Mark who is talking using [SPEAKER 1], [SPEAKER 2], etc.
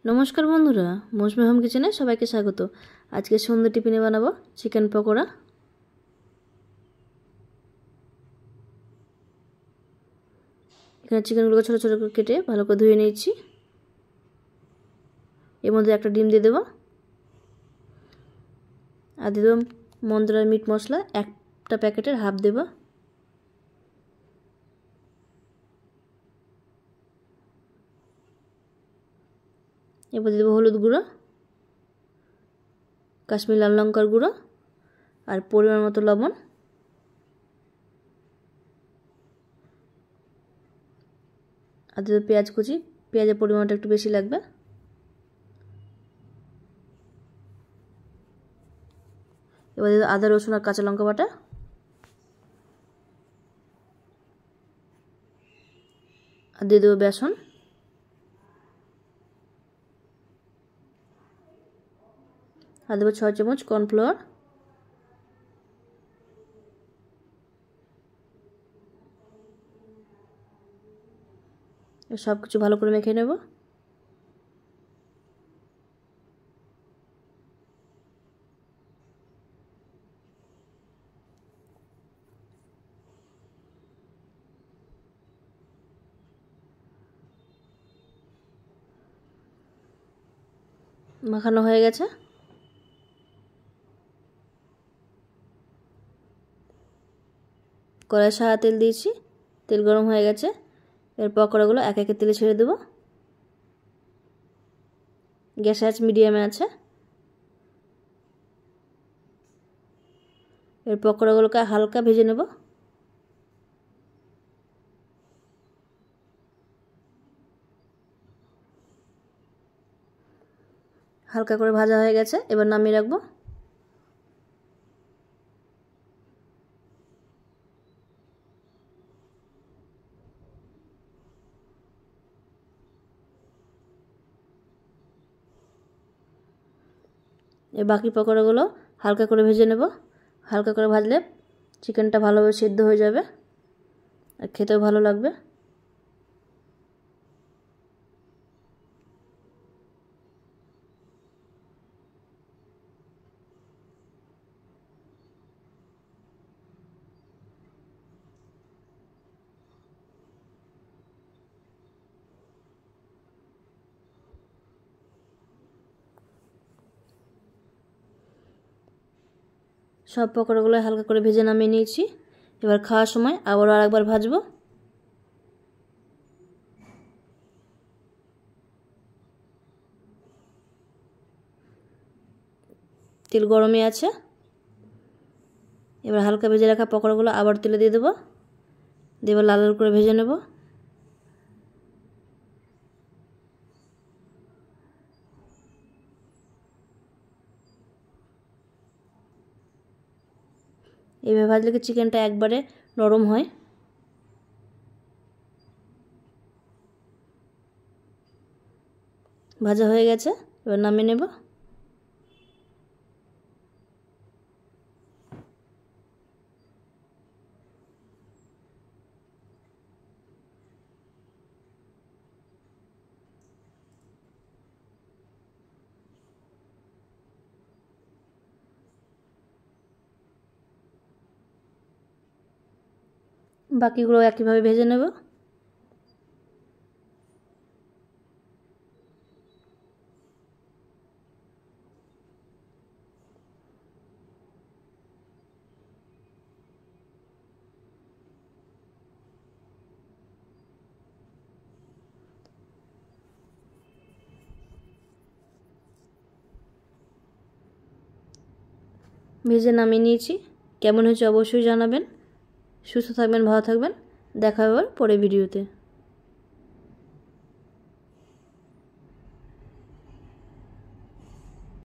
[SPEAKER 1] নমস্কার বন্ধুরা, মৌসুমি হোম কিচেনে সবাইকে স্বাগত। আজকে সন্ধ্যে টিফিনে বানাবো চিকেন পকোড়া। এখানে চিকেনগুলোকে ছোটো ছোটো করে কেটে ভালো করে ধুয়ে নিয়েছি। এর মধ্যে একটা ডিম দিয়ে দেবো আর দিয়ে দেবো মন্দার মিট মশলা, একটা প্যাকেটের হাফ দেবো। এরপর দিয়ে দেবো হলুদ গুঁড়ো, কাশ্মীরি লাল লঙ্কার গুঁড়ো আর পরিমাণ মতো লবণ। আর দিয়ে দেবো পেঁয়াজ কুচি, পেঁয়াজের পরিমাণটা একটু বেশি লাগবে। এবার দিয়ে দেবো আদা রসুন আর কাঁচা লঙ্কা বাটা। আর দিয়ে দেবো বেসন। আর দেবো 6 চামচ কর্নফ্লাওয়ার। সব কিছু ভালো করে মেখে নেব। মাখানো হয়ে গেছে। কড়াই সাদা তেল দিয়েছি, তেল গরম হয়ে গেছে। এর পকোড়াগুলো এক একে তেলে ছেড়ে দেবো। গ্যাস আঁচ মিডিয়ামে আছে। এর পকোড়াগুলোকে হালকা ভেজে নেব। হালকা করে ভাজা হয়ে গেছে, এবার নামিয়ে রাখবো। এই বাকি পকোড়াগুলো হালকা করে ভেজে নেব। হালকা করে ভাজলে চিকেনটা ভালোভাবে সেদ্ধ হয়ে যাবে আর খেতেও ভালো লাগবে। সব পকোড়াগুলো হালকা করে ভেজে নামিয়ে নিয়েছি। এবার খাওয়ার সময় আবারও আরেকবার ভাজবো। তেল গরমই আছে। এবার হালকা ভেজে রাখা পকোড়াগুলো আবার তেলে দিয়ে দেবো, দিয়ে এবার লাল লাল করে ভেজে নেব। এইভাবে ভাজলে কি চিকেনটা একবারে নরম হয়। ভাজা হয়ে গেছে, এবার নামিয়ে নেব। বাকিগুলো একইভাবে ভেজে নেব। ভেজে নামিয়ে নিয়েছি। কেমন হয়েছে অবশ্যই জানাবেন। সুস্থ থাকবেন, ভালো থাকবেন। দেখা হবে পরের ভিডিওতে।